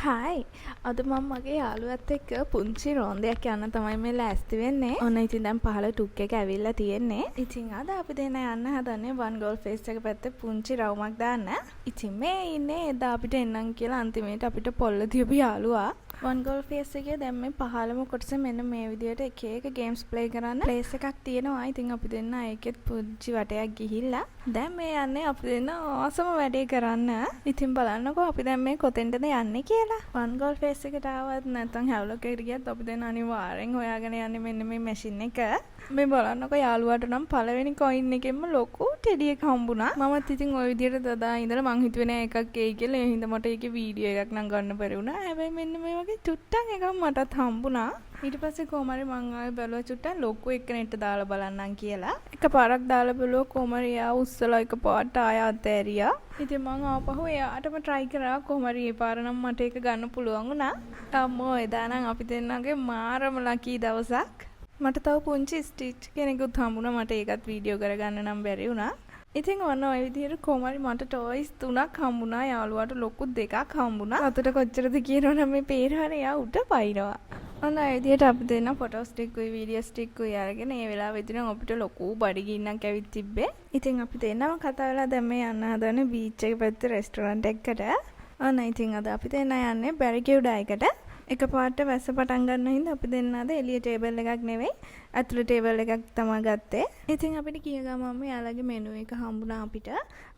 Hi අද මම මගේ යාළුවත් එක්ක පුංචි රෝන්දයක් යන්න තමයි මේ ලෑස්ති වෙන්නේ. ඔන්න ඉතින් දැන් පහළ ටුක් එක ඇවිල්ලා තියෙන්නේ. ඉතින් අද අපි දෙන්න යන්න හදන්නේ වන් ගෝල් ෆේස් එක පැත්තේ පුංචි රවුමක් දාන්න. ඉතින් මේ ඉන්නේ එදා අපිට එන්නම් කියලා අන්තිමේට අපිට පොල්ල තියපු යාළුවා. වන් ගෝල් ෆේස් එකේ දැන් මේ පහළම කොටසේ මෙන්න මේ විදියට එක එක ගේම්ස් ප්ලේ කරන්න ප්ලේස් එකක් තියෙනවා. ඉතින් අපි දෙන්න ඒකෙත් පුංචි වටයක් ගිහිල්ලා දැන් මේ යන්නේ අපි දෙන්න අවසම වැඩේ කරන්න. ඉතින් බලන්නකෝ අපි දැන් මේ කොතෙන්ද යන්නේ කියලා. වන් ගෝල් ෆේස් එකට ආවත් නැත්නම් හැව්ලොක් එකට ගියත් අපි දෙන්න අනිවාර්යෙන් හොයාගෙන යන්නේ මෙන්න මේ මැෂින් එක. මේ බලන්නකෝ යාළුවාට නම් පළවෙනි කොයින් එකෙන්ම ලොකු ටෙඩි එකක් හම්බුණා. මමත් ඉතින් ওই විදියට දදා ඉඳලා මං හිතුවේ නෑ එකක් එයි කියලා. ඒ හින්දා මට ඒකේ වීඩියෝ එකක් නම් ගන්න බැරි වුණා. හැබැයි මෙන්න මේ වගේ චුට්ටක් එකක් මටත් හම්බුණා. ඊට පස්සේ කොහමරි මං ආයෙ බැලුවා චුට්ටක් ලොකු එකකට දාලා බලන්නම් කියලා. එකපාරක් දාලා බැලුවා කොහමරි එයා උස්සලා එකපාරට ආය අතෑරියා. ඉතින් මං ආපහු එයාටම try කරා කොහමරි ඒ පාර නම් මට ඒක ගන්න පුළුවන් වුණා. අම්මෝ එදා නම් අපි දෙන්නගේ මාරම ලකී දවසක්. මට තව පුංචි ස්ටිච් කෙනෙකුත් හම්බුණා. මට ඒකත් වීඩියෝ කරගන්න නම් බැරි වුණා. ඉතින් ඔන්න ඔය විදිහට කොහමරි මට ටොයිස් 3ක් හම්බුණා. යාළුවාට ලොකු 2ක් හම්බුණා. අතට කොච්චරද කියනවනම් මේ පේරහනේ යා උඩ පයින්නවා. ඔන්න ඔය විදිහට අපි දෙන්න ෆොටෝ ස්ටික් උයි වීඩියෝ ස්ටික් උයි අරගෙන ඒ වෙලාවෙදී නම් අපිට ලොකු බඩගින්නක් ඇවිත් තිබ්බේ. ඉතින් අපි දෙන්නම කතා වෙලා දැන් මේ යන්න හදන්නේ බීච් එක පැත්තේ රෙස්ටොරන්ට් එකකට. ඔන්න ඉතින් අද අපි දෙන්න යන්නේ බැරිකියුඩා එකට. එකපාරට වැස්ස පටන් ගන්න හින්දා අපි දෙන්න අද එළිය ටේබල් එකක් නෙවෙයි ඇතුළේ ටේබල් එකක් තමයි ගත්තේ. ඉතින් අපිට කිය ගමන්ම යාළගේ මෙනු එක හම්බුණා අපිට.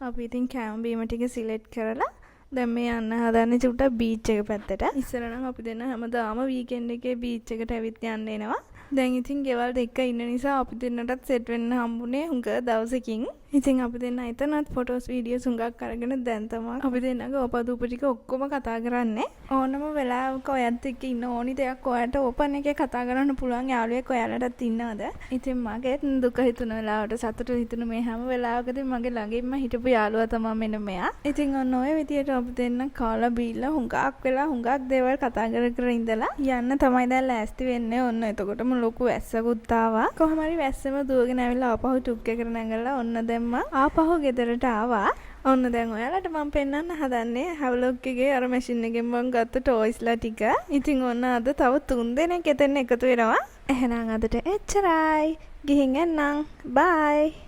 අපි ඉතින් කෑම බීම ටික සිලෙක්ට් කරලා දැන් මේ යන්න හදන්නේ චුට්ටක් බීච් එක පැත්තට. ඉස්සර නම් අපි දෙන්න හැමදාම වීකෙන්ඩ් එකේ බීච් එකට ඇවිත් යන්න එනවා. දැන් ඉතින් ගෙවල් දෙක ඉන්න නිසා අපි දෙන්නටත් සෙට් වෙන්න හම්බුනේ හුඟ දවසකින්. ඉතින් අපි දෙන්න එතනත් ෆොටෝස් වීඩියෝස් හුඟක් අරගෙන දැන් තමයි අපි දෙන්නගේ ඔපදූප ටික ඔක්කොම කතා කරන්නේ. ඕනම වෙලාවක ඔයත් එක්ක ඉන්න ඕනි දෙයක් ඔයාලට ඕපන් එකේ කතා කරන්න පුළුවන් යාළුවෙක් ඔයාලටත් ඉන්නවද? ඉතින් මගේ දුක හිතුන වෙලාවට සතුට හිතුන මේ හැම වෙලාවකදී මගේ ළඟින්ම හිටපු යාළුවා තමයි මෙන්න මෙයා. ඉතින් ඔන්න ඔය විදියට අපි දෙන්න කාලා බීලා හුඟක් වෙලා හුඟක් දේවල් කතා කර කර ඉඳලා යන්න තමයි දැන් ලෑස්ති වෙන්නේ. ඔන්න එතකොටම ලොකු වැස්සකුත් ආවා. කොහොම හරි වැස්සෙම දුවගෙන ඇවිල්ලා ආපහු ටුක් එකට නැගලා ඔන්න දැන් ආපහු ගෙදරට ආවා. ඔන්න දැන් ඔයාලට මම පෙන්නන්න හදන්නේ හැව්ලොක් එකේ අර මැෂින් එකෙන් මම ගත්ත ටොයිස්ලා ටික. ඉතින් ඔන්න අද තව 3 දෙනෙක් එතන එකතු වෙනවා. එහෙනම් අදට එච්චරයි. ගිහින් එන්නම්. බයි.